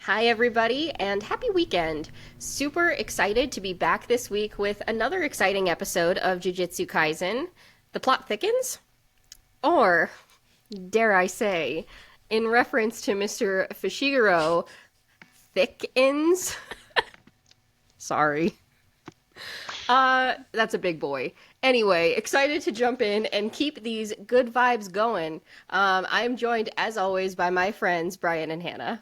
Hi, everybody, and happy weekend. Super excited to be back this week with another exciting episode of Jujutsu Kaisen. The plot thickens? Or, dare I say, in reference to Mr. Fushiguro, thickens? Sorry. That's a big boy. Anyway, excited to jump in and keep these good vibes going. I am joined, as always, by my friends, Bryan and Hannah.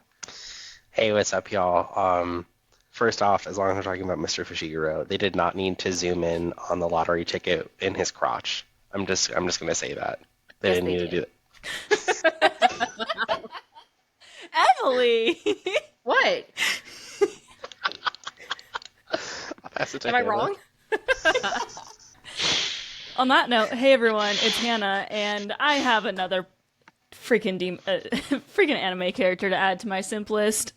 Hey, what's up, y'all? First off, as long as we're talking about Mr. Fushiguro, they did not need to zoom in on the lottery ticket in his crotch. I'm just gonna say that. They Yes, didn't they need to do did. Emily! What? that. I'll pass it to Am I Hannah. wrong? On that note, hey everyone, it's Hannah, and I have another freaking anime character to add to my simplest.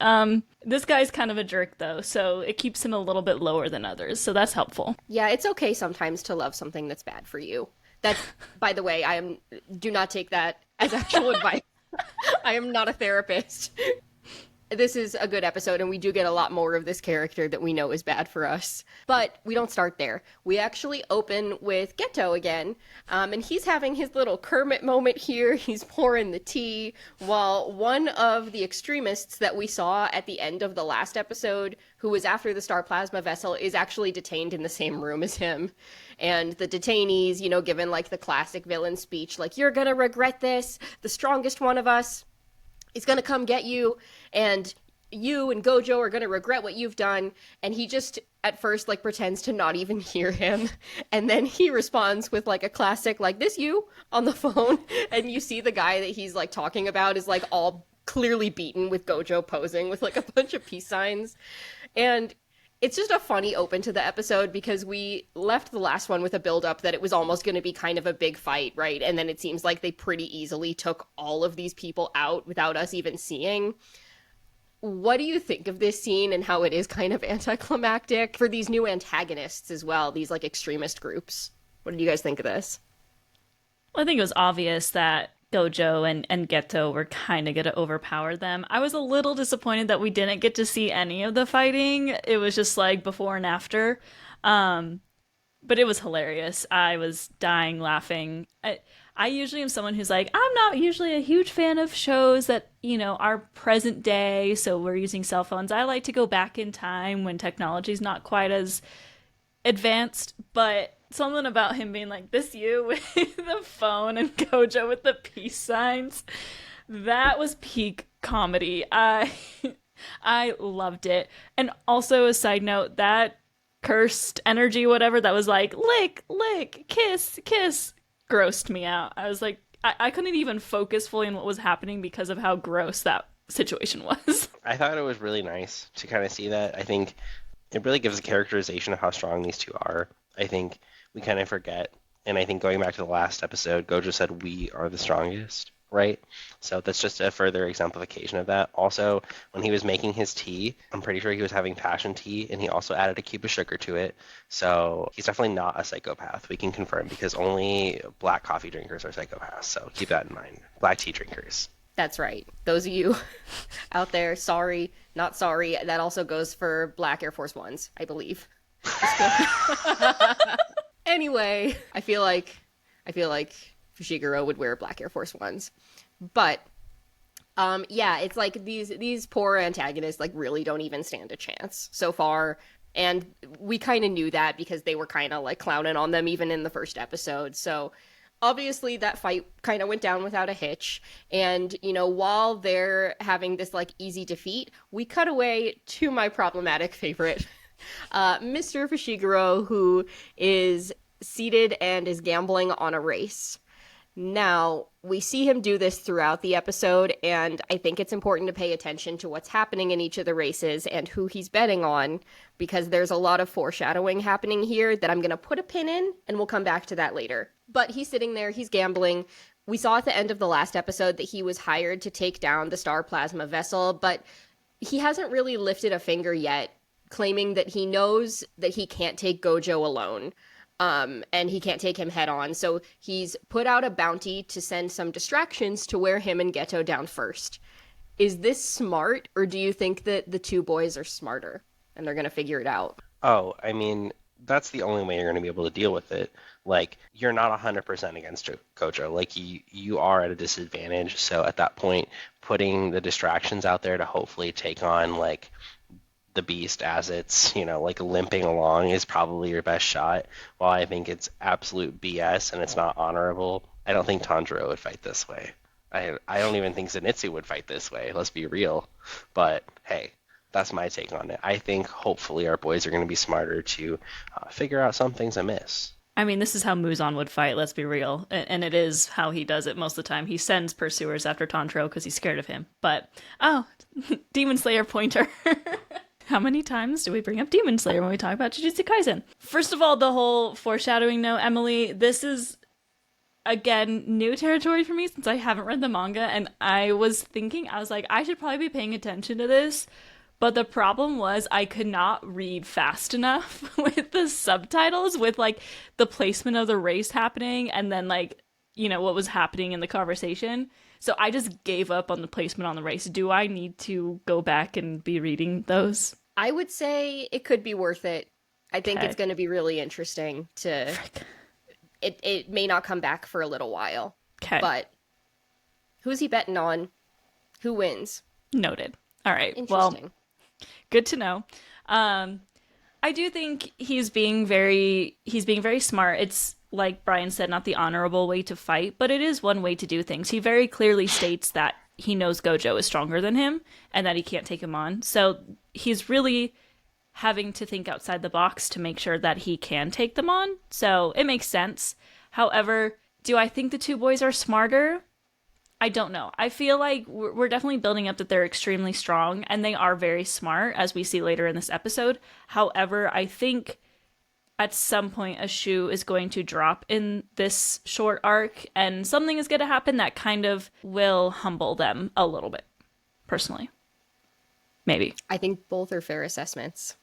This guy's kind of a jerk though, so it keeps him a little bit lower than others, so that's helpful. Yeah, it's okay sometimes to love something that's bad for you. That's, by the way, do not take that as actual advice. I am not a therapist. This is a good episode, and we do get a lot more of this character that we know is bad for us. But we don't start there. We actually open with Geto again, and he's having his little Kermit moment here. He's pouring the tea, while one of the extremists that we saw at the end of the last episode, who was after the Star Plasma vessel, is actually detained in the same room as him. And the detainees, given like the classic villain speech, like, "You're gonna regret this, the strongest one of us is going to come get you, and you and Gojo are going to regret what you've done." And he just at first like pretends to not even hear him, and then he responds with like a classic like, "This you?" on the phone. And you see the guy that he's like talking about is like all clearly beaten, with Gojo posing with like a bunch of peace signs. And it's just a funny open to the episode, because we left the last one with a build up that it was almost going to be kind of a big fight, right? And then it seems like they pretty easily took all of these people out without us even seeing. What do you think of this scene, and how it is kind of anticlimactic for these new antagonists as well, these like extremist groups? What did you guys think of this? Well, I think it was obvious that Gojo and Geto were kind of going to overpower them. I was a little disappointed that we didn't get to see any of the fighting. It was just like before and after. Um, but it was hilarious. I was dying laughing. I usually am someone who's like, I'm not usually a huge fan of shows that, are present day, so we're using cell phones. I like to go back in time when technology's not quite as advanced, but something about him being like, "This you," with the phone, and Gojo with the peace signs, that was peak comedy. I loved it. And also, a side note, that cursed energy, whatever, that was like lick, lick, kiss, kiss, grossed me out. I was like, I couldn't even focus fully on what was happening because of how gross that situation was. I thought it was really nice to kind of see that. I think it really gives a characterization of how strong these two are. I think we kind of forget, and I think going back to the last episode, Gojo said we are the strongest, right? So that's just a further exemplification of that. Also, when he was making his tea, I'm pretty sure he was having passion tea, and he also added a cube of sugar to it. So he's definitely not a psychopath. We can confirm, because only black coffee drinkers are psychopaths. So keep that in mind. Black tea drinkers. That's right. Those of you out there, sorry, not sorry. That also goes for Black Air Force Ones, I believe. Anyway, I feel like Fushiguro would wear Black Air Force Ones. But yeah, it's like these poor antagonists like really don't even stand a chance so far. And we kind of knew that, because they were kind of like clowning on them even in the first episode. So obviously that fight kind of went down without a hitch. And while they're having this like easy defeat, we cut away to my problematic favorite, Mr. Fushiguro, who is seated and is gambling on a race. Now, we see him do this throughout the episode, and I think it's important to pay attention to what's happening in each of the races and who he's betting on, because there's a lot of foreshadowing happening here that I'm going to put a pin in, and we'll come back to that later. But he's sitting there, he's gambling. We saw at the end of the last episode that he was hired to take down the Star Plasma vessel, but he hasn't really lifted a finger yet, claiming that he knows that he can't take Gojo alone. And he can't take him head on, so he's put out a bounty to send some distractions to wear him and Geto down first. Is this smart, or do you think that the two boys are smarter and they're gonna figure it out? Oh, I mean, that's the only way you're going to be able to deal with it. Like, you're not 100% against Gojo. Like, you are at a disadvantage. So at that point, putting the distractions out there to hopefully take on, like, the beast as it's, like limping along is probably your best shot. While I think it's absolute BS and it's not honorable, I don't think Tanjiro would fight this way. I don't even think Zenitsu would fight this way, let's be real. But hey, that's my take on it. I think hopefully our boys are going to be smarter to figure out some things amiss. I mean, this is how Muzan would fight, let's be real. And it is how he does it most of the time. He sends pursuers after Tanjiro because he's scared of him. But, oh, Demon Slayer pointer. How many times do we bring up Demon Slayer when we talk about Jujutsu Kaisen? First of all, the whole foreshadowing note, Emily, this is, again, new territory for me since I haven't read the manga, and I was like, I should probably be paying attention to this, but the problem was I could not read fast enough with the subtitles, with, like, the placement of the race happening, and then, like, what was happening in the conversation. So I just gave up on the placement on the race. Do I need to go back and be reading those? I would say it could be worth it. I think Okay. it's going to be really interesting to... It may not come back for a little while. Okay. But who's he betting on? Who wins? Noted. All right. Interesting. Well, good to know. I do think he's being very smart. It's like Bryan said, not the honorable way to fight, but it is one way to do things. He very clearly states that he knows Gojo is stronger than him and that he can't take him on. So he's really having to think outside the box to make sure that he can take them on. So it makes sense. However, do I think the two boys are smarter? I don't know. I feel like we're definitely building up that they're extremely strong, and they are very smart, as we see later in this episode. However, I think at some point a shoe is going to drop in this short arc, and something is going to happen that kind of will humble them a little bit, personally. Maybe. I think both are fair assessments.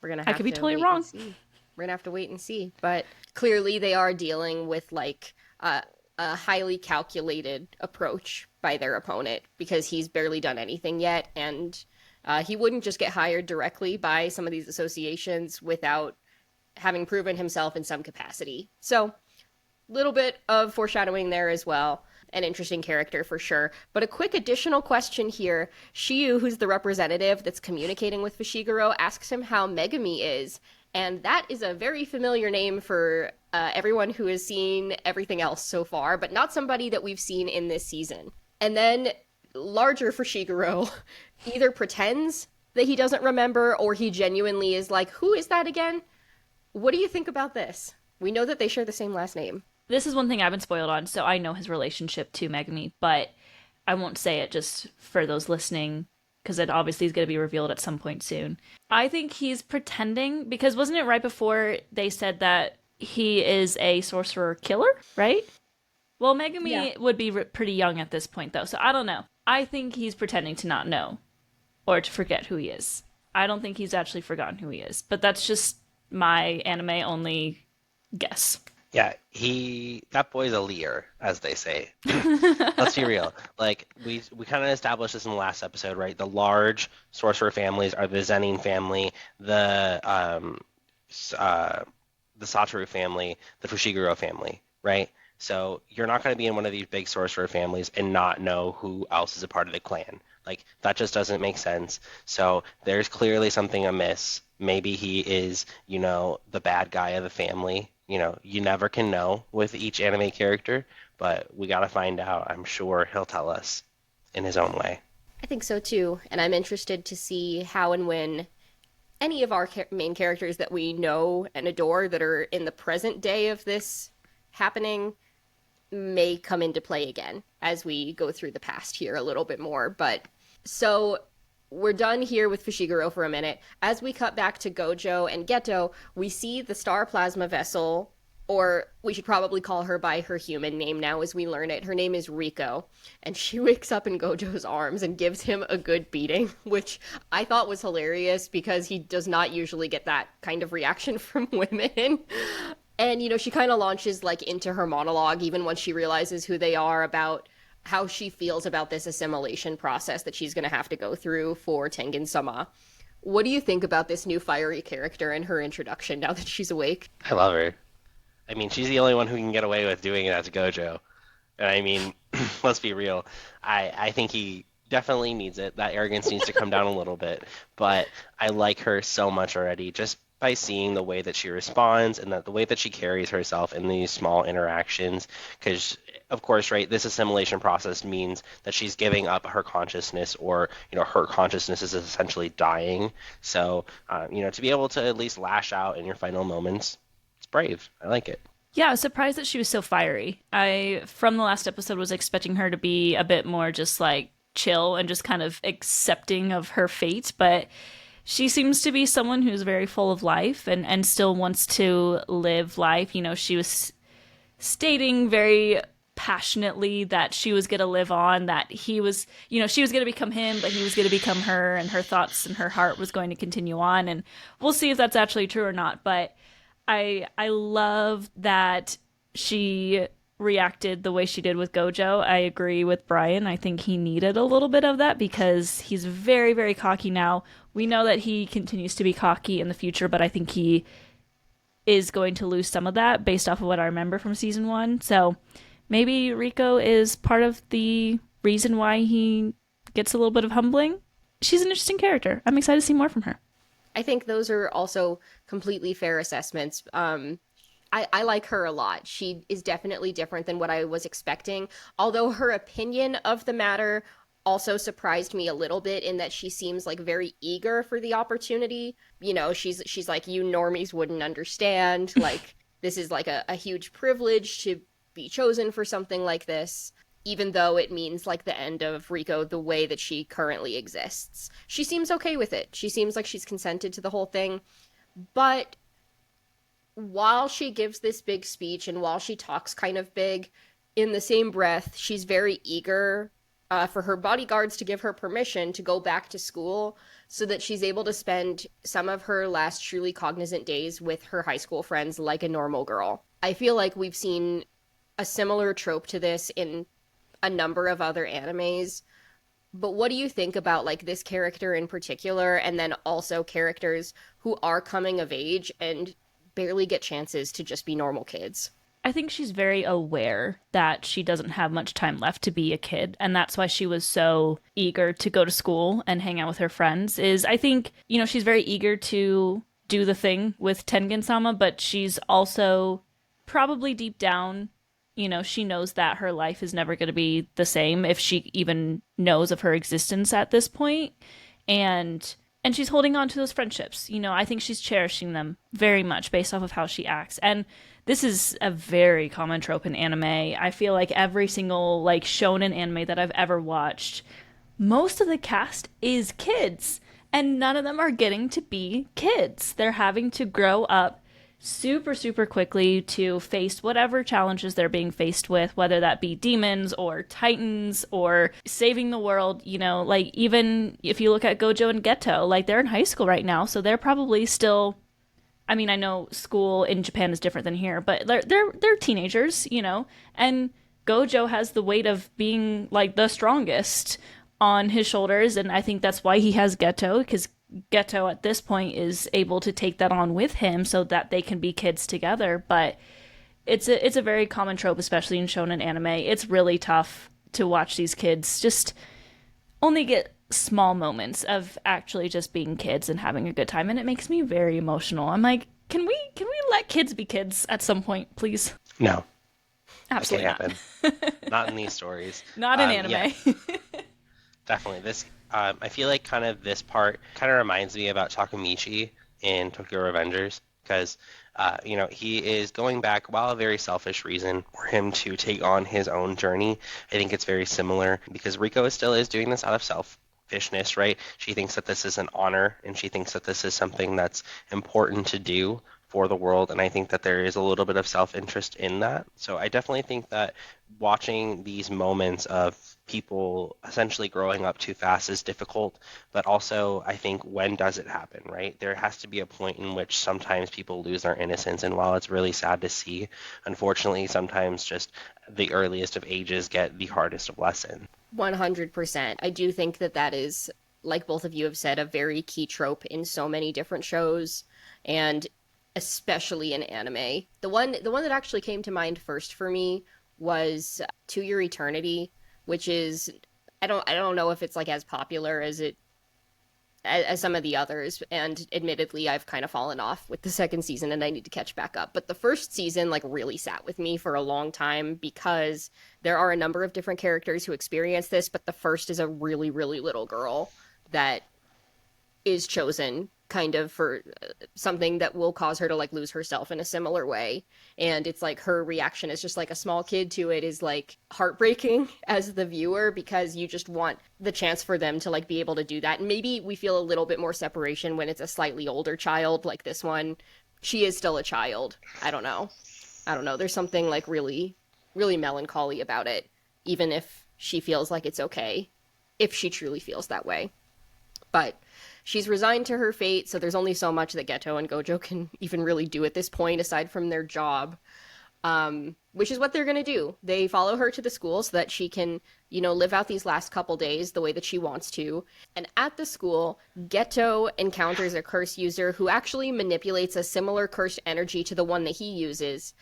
We're gonna have I could be to totally wait wrong. and see. We're gonna have to wait and see. But clearly they are dealing with like a highly calculated approach by their opponent because he's barely done anything yet, and he wouldn't just get hired directly by some of these associations without having proven himself in some capacity. So, little bit of foreshadowing there as well. An interesting character for sure. But a quick additional question here. Shiyu, who's the representative that's communicating with Fushiguro, asks him how Megami is. And that is a very familiar name for everyone who has seen everything else so far, but not somebody that we've seen in this season. And then larger Fushiguro either pretends that he doesn't remember or he genuinely is like, who is that again? What do you think about this? We know that they share the same last name. This is one thing I've been spoiled on, so I know his relationship to Megami, but I won't say it just for those listening, because it obviously is going to be revealed at some point soon. I think he's pretending, because wasn't it right before they said that he is a sorcerer killer, right? Well, Megami would be pretty young at this point, though, so I don't know. I think he's pretending to not know, or to forget who he is. I don't think he's actually forgotten who he is, but that's just my anime-only guess. Yeah, that boy's a leer, as they say. Let's be real. Like we kind of established this in the last episode, right? The large sorcerer families are the Zenin family, the Satoru family, the Fushiguro family, right? So you're not going to be in one of these big sorcerer families and not know who else is a part of the clan. Like that just doesn't make sense. So there's clearly something amiss. Maybe he is, the bad guy of the family. You never can know with each anime character, but we got to find out. I'm sure he'll tell us in his own way. I think so too, and I'm interested to see how and when any of our main characters that we know and adore that are in the present day of this happening may come into play again as we go through the past here a little bit more. But so we're done here with Fushiguro for a minute. As we cut back to Gojo and Geto, we see the star plasma vessel, or we should probably call her by her human name now as we learn it. Her name is Riko, and she wakes up in Gojo's arms and gives him a good beating, which I thought was hilarious because he does not usually get that kind of reaction from women. And, she kind of launches, into her monologue, even once she realizes who they are, about how she feels about this assimilation process that she's going to have to go through for Tengen-sama. What do you think about this new fiery character and her introduction now that she's awake? I love her. I mean, she's the only one who can get away with doing it as Gojo. And I mean, let's be real. I think he definitely needs it. That arrogance needs to come down a little bit. But I like her so much already just by seeing the way that she responds and that the way that she carries herself in these small interactions. Because, of course, right, this assimilation process means that she's giving up her consciousness or, her consciousness is essentially dying. So, to be able to at least lash out in your final moments, it's brave. I like it. Yeah, I was surprised that she was so fiery. I, from the last episode, was expecting her to be a bit more just like chill and just kind of accepting of her fate, but she seems to be someone who's very full of life and still wants to live life. She was stating very passionately that she was going to live on, that he was, she was going to become him, but he was going to become her, and her thoughts and her heart was going to continue on. And we'll see if that's actually true or not, but I love that she reacted the way she did with Gojo. I agree with Bryan. I think he needed a little bit of that because he's very, very cocky now. We know that he continues to be cocky in the future, but I think he is going to lose some of that based off of what I remember from season 1. So maybe Rico is part of the reason why he gets a little bit of humbling. She's an interesting character. I'm excited to see more from her. I think those are also completely fair assessments. I like her a lot. She is definitely different than what I was expecting, although her opinion of the matter also surprised me a little bit in that she seems like very eager for the opportunity. She's like, you normies wouldn't understand. Like, this is like a huge privilege to be chosen for something like this, even though it means like the end of Rico the way that she currently exists. She seems okay with it. She seems like she's consented to the whole thing. But while she gives this big speech and while she talks kind of big, in the same breath, she's very eager for her bodyguards to give her permission to go back to school so that she's able to spend some of her last truly cognizant days with her high school friends like a normal girl. I feel like we've seen a similar trope to this in a number of other animes. But what do you think about like this character in particular, and then also characters who are coming of age and barely get chances to just be normal kids? I think she's very aware that she doesn't have much time left to be a kid, and that's why she was so eager to go to school and hang out with her friends. I think, she's very eager to do the thing with Tengen-sama, but she's also probably deep down, she knows that her life is never going to be the same if she even knows of her existence at this point. And she's holding on to those friendships. I think she's cherishing them very much based off of how she acts. And this is a very common trope in anime. I feel like every single like shonen anime that I've ever watched, most of the cast is kids, and none of them are getting to be kids. They're having to grow up super, super quickly to face whatever challenges they're being faced with, whether that be demons or titans or saving the world. Like even if you look at Gojo and Geto, like they're in high school right now, so they're probably still, I mean, I know school in Japan is different than here, but they're teenagers, and Gojo has the weight of being like the strongest on his shoulders, and I think that's why he has Geto, because Geto at this point is able to take that on with him so that they can be kids together. But it's a very common trope, especially in shonen anime. It's really tough to watch these kids just only get small moments of actually just being kids and having a good time, and it makes me very emotional. I'm like, can we let kids be kids at some point, please? No. Absolutely That can't happen. Not in these stories. Not in anime. Yeah, definitely. I feel like kind of this part kind of reminds me about Takamichi in Tokyo Revengers, because he is going back, while a very selfish reason for him to take on his own journey. I think it's very similar because Rico still is doing this out of selfishness, right? She thinks that this is an honor, and she thinks that this is something that's important to do for the world, and I think that there is a little bit of self-interest in that. So I definitely think that watching these moments of people essentially growing up too fast is difficult, but also I think when does it happen, right? There has to be a point in which sometimes people lose their innocence, and while it's really sad to see, unfortunately, sometimes just the earliest of ages get the hardest of lessons. 100%. I do think that that is, like both of you have said, a very key trope in so many different shows, and especially in anime. The one that actually came to mind first for me was To Your Eternity, which is, I don't know if it's like as popular as some of the others, and admittedly I've kind of fallen off with the second season and I need to catch back up. But the first season like really sat with me for a long time because there are a number of different characters who experience this, but the first is a really, really little girl that is chosen kind of for something that will cause her to like lose herself in a similar way, and it's like her reaction is just like a small kid to it is like heartbreaking as the viewer, because you just want the chance for them to like be able to do that. And maybe we feel a little bit more separation when it's a slightly older child like this one. She is still a child. I don't know, there's something like really, really melancholy about it, even if she feels like it's okay, if she truly feels that way. But she's resigned to her fate, so there's only so much that Geto and Gojo can even really do at this point, aside from their job. Which is what they're going to do. They follow her to the school so that she can, live out these last couple days the way that she wants to. And at the school, Geto encounters a curse user who actually manipulates a similar cursed energy to the one that he uses.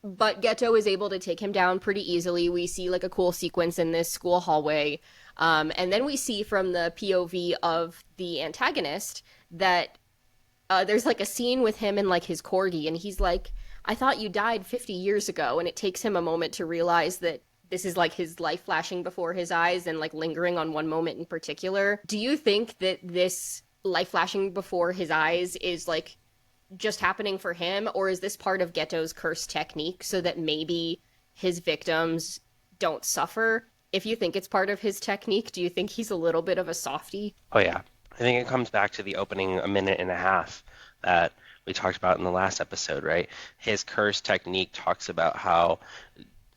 But Geto is able to take him down pretty easily. We see like a cool sequence in this school hallway. And then we see from the POV of the antagonist that there's like a scene with him and like his corgi, and he's like, I thought you died 50 years ago. And it takes him a moment to realize that this is like his life flashing before his eyes and like lingering on one moment in particular. Do you think that this life flashing before his eyes is like just happening for him, or is this part of Geto's curse technique so that maybe his victims don't suffer? If you think it's part of his technique, do you think he's a little bit of a softie? Oh yeah. I think it comes back to the opening a minute and a half that we talked about in the last episode, right? His curse technique talks about how,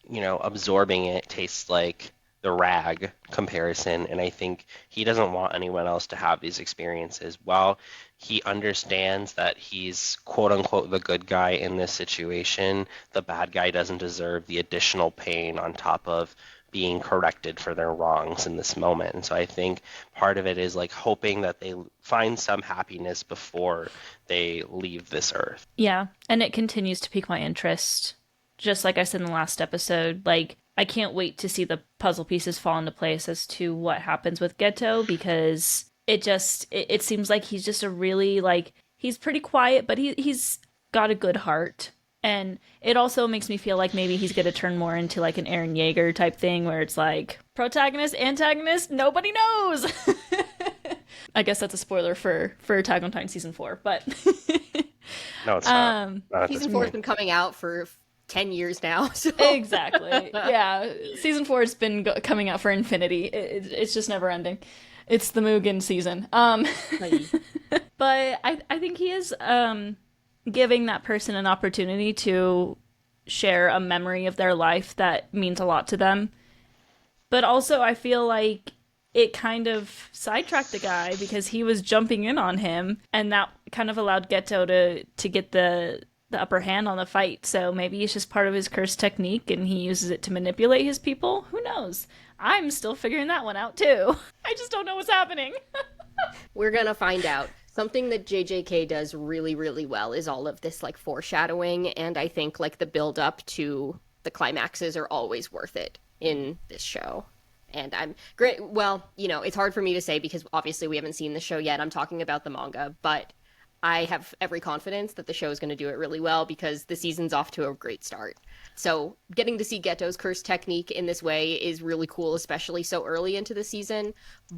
absorbing it tastes like the rag comparison, and I think he doesn't want anyone else to have these experiences. While he understands that he's quote unquote the good guy in this situation, the bad guy doesn't deserve the additional pain on top of being corrected for their wrongs in this moment. And so I think part of it is like hoping that they find some happiness before they leave this earth. Yeah, and it continues to pique my interest. Just like I said in the last episode, like I can't wait to see the puzzle pieces fall into place as to what happens with Geto, because it seems like he's just a really like he's pretty quiet, but he's got a good heart. And it also makes me feel like maybe he's going to turn more into like an Eren Yeager type thing where it's like protagonist, antagonist, nobody knows. I guess that's a spoiler for Attack on Titan season 4, but No, it's not. Not Season 4 has been coming out for 10 years now. So. Exactly. Yeah. Season 4 has been coming out for infinity. It's just never ending. It's the Mugen season. But I think he is giving that person an opportunity to share a memory of their life that means a lot to them. But also I feel like it kind of sidetracked the guy because he was jumping in on him, and that kind of allowed Geto to get the upper hand on the fight. So maybe it's just part of his curse technique and he uses it to manipulate his people. Who knows? I'm still figuring that one out too. I just don't know what's happening. We're gonna find out. Something that JJK does really, really well is all of this like foreshadowing, and I think like the build up to the climaxes are always worth it in this show. And I'm great. Well, it's hard for me to say because obviously we haven't seen the show yet. I'm talking about the manga, but I have every confidence that the show is going to do it really well because the season's off to a great start. So getting to see Geto's curse technique in this way is really cool, especially so early into the season.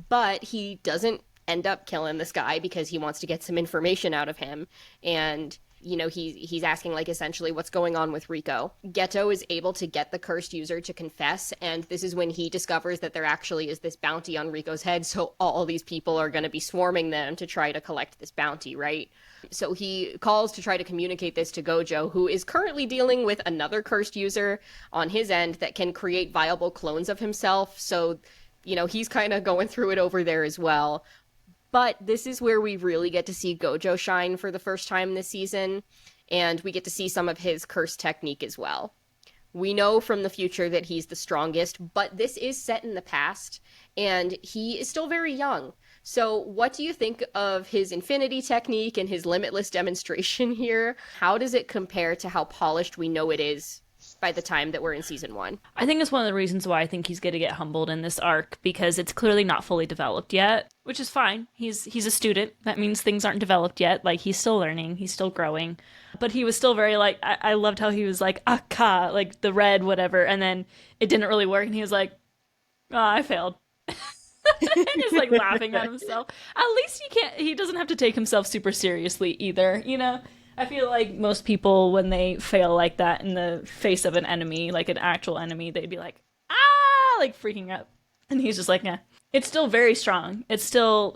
But he doesn't end up killing this guy because he wants to get some information out of him. And he's asking like essentially what's going on with Rico. Geto is able to get the cursed user to confess, and this is when he discovers that there actually is this bounty on Rico's head, so all these people are going to be swarming them to try to collect this bounty, right? So he calls to try to communicate this to Gojo, who is currently dealing with another cursed user on his end that can create viable clones of himself, so he's kind of going through it over there as well. But this is where we really get to see Gojo shine for the first time this season, and we get to see some of his curse technique as well. We know from the future that he's the strongest, but this is set in the past, and he is still very young. So what do you think of his infinity technique and his limitless demonstration here? How does it compare to how polished we know it is by the time that we're in season 1? I think it's one of the reasons why I think he's going to get humbled in this arc, because it's clearly not fully developed yet, which is fine. He's a student. That means things aren't developed yet. Like, he's still learning. He's still growing. But he was still very, like, I loved how he was like, Akka, like the red, whatever. And then it didn't really work. And he was like, I failed. Just like laughing at himself. At least he doesn't have to take himself super seriously either, I feel like most people, when they fail like that in the face of an enemy, like an actual enemy, they'd be like, like freaking out. And he's just like, nah. It's still very strong. It's still,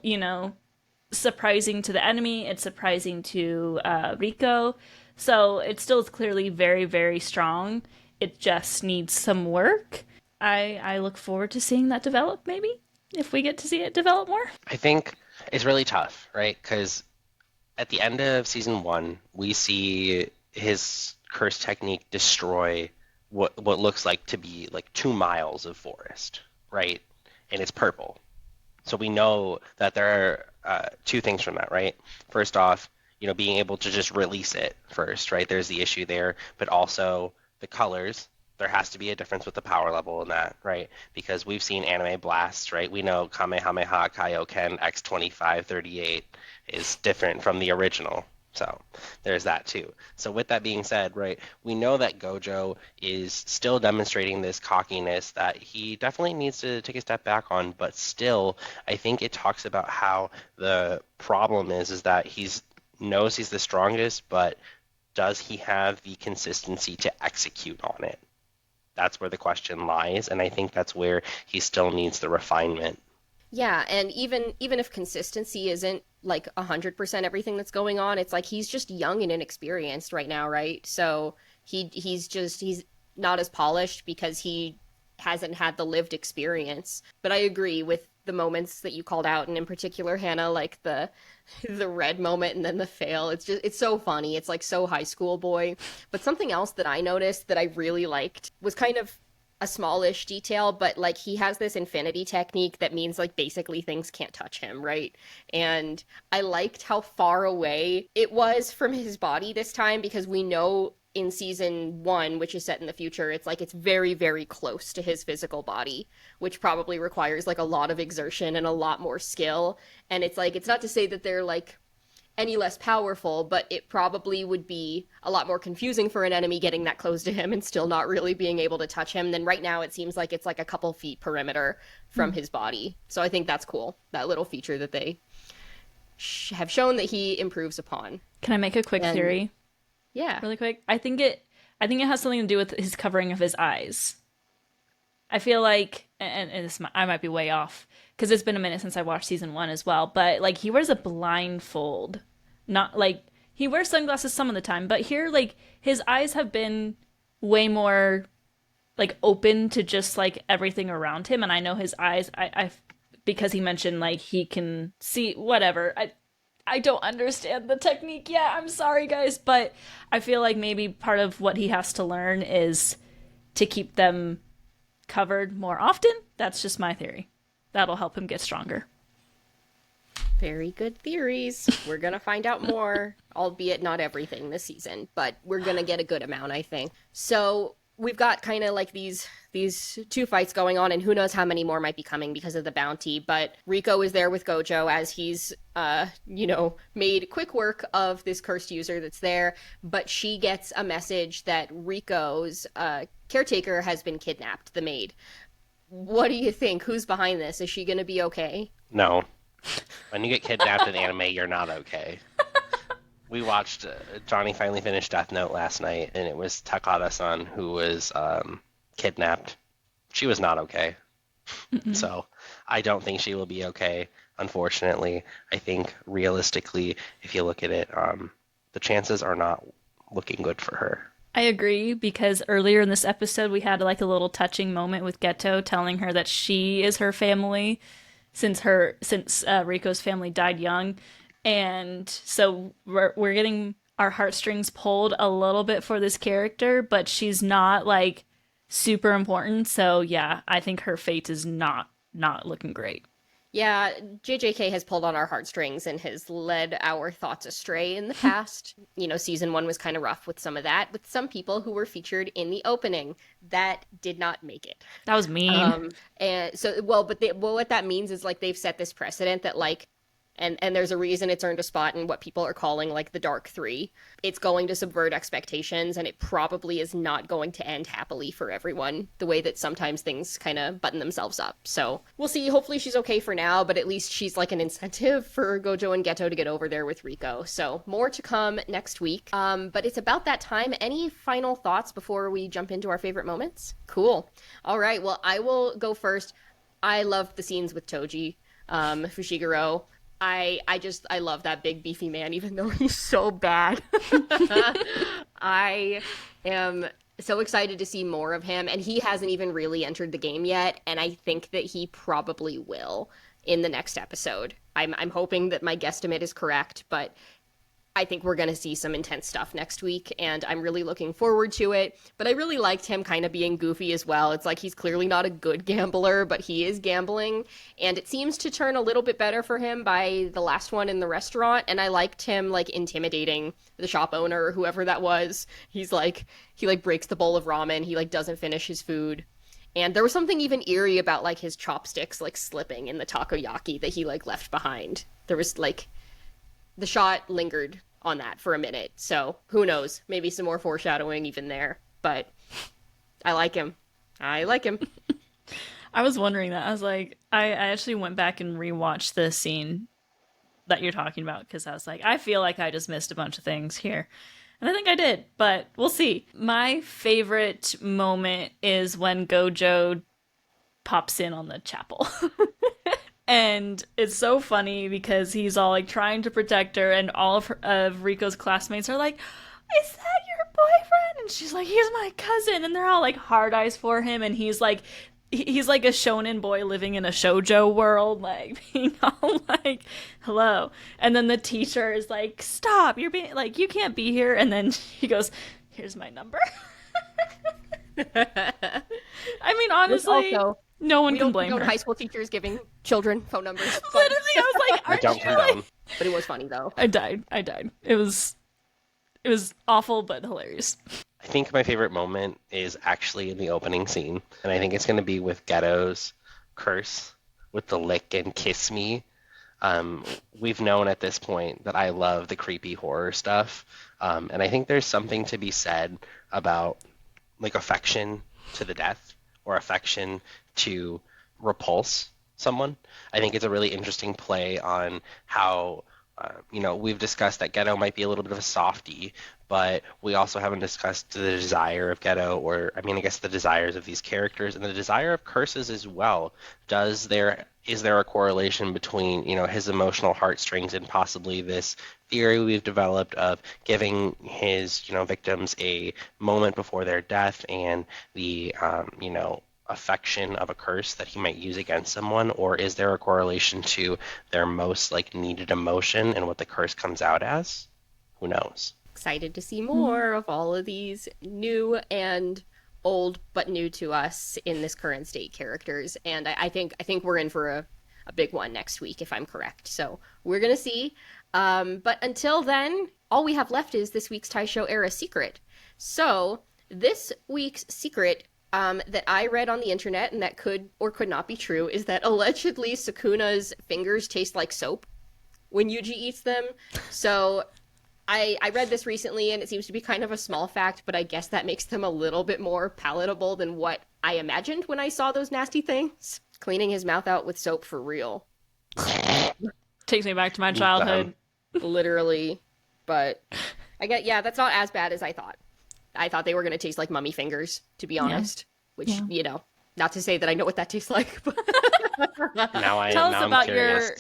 surprising to the enemy. It's surprising to Rico. So it still is clearly very, very strong. It just needs some work. I look forward to seeing that develop, maybe, if we get to see it develop more. I think it's really tough, right? Because at the end of season 1, we see his curse technique destroy what looks like to be like 2 miles of forest, right? And it's purple. So we know that there are 2 things from that, right? First off, being able to just release it first, right? There's the issue there, but also the colors. There has to be a difference with the power level in that, right? Because we've seen anime blasts, right? We know Kamehameha Kaioken X2538 is different from the original. So there's that too. So with that being said, right, we know that Gojo is still demonstrating this cockiness that he definitely needs to take a step back on, but still, I think it talks about how the problem is that knows he's the strongest, but does he have the consistency to execute on it? That's where the question lies, and I think that's where he still needs the refinement. Yeah, and even if consistency isn't like 100% everything that's going on, it's like he's just young and inexperienced right now, right? So he's not as polished because he hasn't had the lived experience. But I agree with the moments that you called out, and in particular, Hannah, like the red moment and then the fail. It's so funny. It's like so high school boy. But something else that I noticed that I really liked was kind of a smallish detail, but like he has this infinity technique that means like basically things can't touch him, right? And I liked how far away it was from his body this time, because we know in season 1, which is set in the future, it's like it's very, very close to his physical body, which probably requires like a lot of exertion and a lot more skill. And it's like, it's not to say that they're like any less powerful, but it probably would be a lot more confusing for an enemy getting that close to him and still not really being able to touch him. Then right now it seems like it's like a couple feet perimeter from his body. So I think that's cool, that little feature that they have shown that he improves upon. Can I make a quick theory? Yeah. Really quick? I think it has something to do with his covering of his eyes. I feel like, I might be way off, because it's been a minute since I watched season 1 as well, but like he wears a blindfold. Not like, he wears sunglasses some of the time, but here like his eyes have been way more like open to just like everything around him. And I know his eyes, I because he mentioned like he can see whatever. I don't understand the technique yet. I'm sorry, guys, but I feel like maybe part of what he has to learn is to keep them covered more often. That's just my theory. That'll help him get stronger. Very good theories. We're going to find out more, albeit not everything this season, but we're going to get a good amount, I think. So we've got kind of like these 2 fights going on, and who knows how many more might be coming because of the bounty. But Rico is there with Gojo as he's, made quick work of this cursed user that's there. But she gets a message that Rico's caretaker has been kidnapped, the maid. What do you think? Who's behind this? Is she going to be okay? No. When you get kidnapped in anime, you're not okay. We watched Johnny finally finished Death Note last night, and it was Takada-san who was kidnapped. She was not okay. So I don't think she will be okay, unfortunately. I think realistically, if you look at it, the chances are not looking good for her. I agree because earlier in this episode we had like a little touching moment with Geto telling her that she is her family since Rico's family died young, and so we're getting our heartstrings pulled a little bit for this character, but she's not like super important. So yeah, I think her fate is not looking great. Yeah, JJK has pulled on our heartstrings and has led our thoughts astray in the past. Season 1 was kind of rough with some of that, with some people who were featured in the opening that did not make it. That was mean. And so, what that means is like they've set this precedent that like, and there's a reason it's earned a spot in what people are calling like the Dark Three. It's going to subvert expectations, and it probably is not going to end happily for everyone, the way that sometimes things kind of button themselves up. So we'll see. Hopefully she's okay for now, but at least she's like an incentive for Gojo and Geto to get over there with Rico. So more to come next week. But it's about that time. Any final thoughts before we jump into our favorite moments? Cool. All right. Well, I will go first. I loved the scenes with Toji, Fushiguro. I love that big beefy man, even though he's so bad. I am so excited to see more of him, and he hasn't even really entered the game yet, and I think that he probably will in the next episode. I'm hoping that my guesstimate is correct, but I think we're going to see some intense stuff next week, and I'm really looking forward to it. But I really liked him kind of being goofy as well. It's like he's clearly not a good gambler, but he is gambling, and it seems to turn a little bit better for him by the last one in the restaurant, and I liked him, like, intimidating the shop owner or whoever that was. He breaks the bowl of ramen, he, like, doesn't finish his food. And there was something even eerie about, like, his chopsticks, like, slipping in the takoyaki that he, like, left behind. There was, like... The shot lingered on that for a minute, so who knows? Maybe some more foreshadowing even there, but I like him. I like him. I was wondering that. I was like, I actually went back and rewatched the scene that you're talking about because I was like, I feel like I just missed a bunch of things here. And I think I did, but we'll see. My favorite moment is when Gojo pops in on the chapel. And it's so funny because he's all like trying to protect her, and all of Rico's classmates are like, "Is that your boyfriend?" And she's like, "He's my cousin." And they're all like hard eyes for him, and he's like a shonen boy living in a shoujo world, like being all like, "Hello." And then the teacher is like, "Stop! You're being like, you can't be here." And then he goes, "Here's my number." I mean, honestly. Also, no one can blame her. High school teachers giving children phone numbers. Literally, I was like, I don't condone. But it was funny, though. I died. It was awful, but hilarious. I think my favorite moment is actually in the opening scene, and I think it's going to be with Geto's curse with the lick and kiss me. We've known at this point that I love the creepy horror stuff, and I think there's something to be said about like affection to the death or affection to repulse someone. I think it's a really interesting play on how, we've discussed that Geto might be a little bit of a softie, but we also haven't discussed the desire of Geto, or I guess the desires of these characters and the desire of curses as well. Is there a correlation between, his emotional heartstrings and possibly this theory we've developed of giving his, victims a moment before their death and the, affection of a curse that he might use against someone? Or is there a correlation to their most needed emotion and what the curse comes out as? Who knows? Excited to see more of all of these new and old but new to us in this current state characters, and I think we're in for a big one next week if I'm correct. So we're gonna see. But until then, all we have left is this week's Taisho era secret. So this week's secret that I read on the internet, and that could or could not be true, is that allegedly Sukuna's fingers taste like soap when Yuji eats them. So I read this recently, and it seems to be kind of a small fact, but I guess that makes them a little bit more palatable than what I imagined when I saw those nasty things. Cleaning his mouth out with soap for real. Takes me back to my childhood. Literally. but I get, yeah, that's not as bad as I thought. I thought they were going to taste like mummy fingers, to be honest, which, you know, not to say that I know what that tastes like, but Tell us about curious.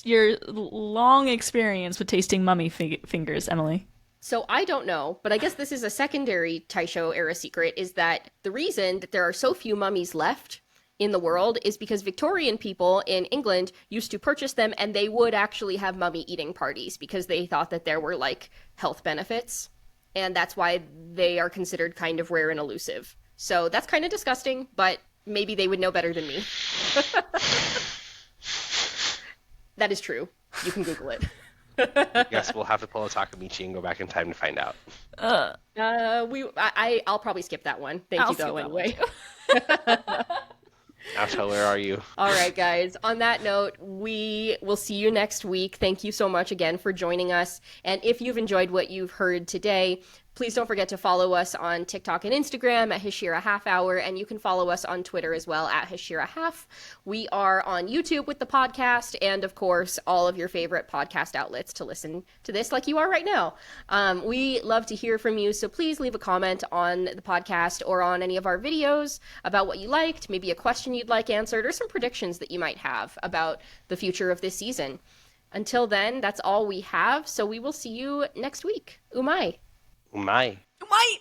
your long experience with tasting mummy fingers, Emily. So I don't know, but I guess this is a secondary Taisho era secret, is that the reason that there are so few mummies left in the world is because Victorian people in England used to purchase them, and they would actually have mummy eating parties because they thought that there were like health benefits, and that's why they are considered kind of rare and elusive. So that's kind of disgusting, but maybe they would know better than me. That is true. You can Google it. Yes, we'll have to pull a Takamichi and go back in time to find out. I'll probably skip that one. Thank you though anyway. Asha, where are you? All right, guys. On that note, we will see you next week. Thank you so much again for joining us. And if you've enjoyed what you've heard today, please don't forget to follow us on TikTok and Instagram at Hashira Half Hour, and you can follow us on Twitter as well at Hashira Half. We are on YouTube with the podcast, and of course, all of your favorite podcast outlets to listen to this like you are right now. We love to hear from you, so please leave a comment on the podcast or on any of our videos about what you liked, maybe a question you'd like answered, or some predictions that you might have about the future of this season. Until then, that's all we have, so we will see you next week. Umai. Umai. Umai!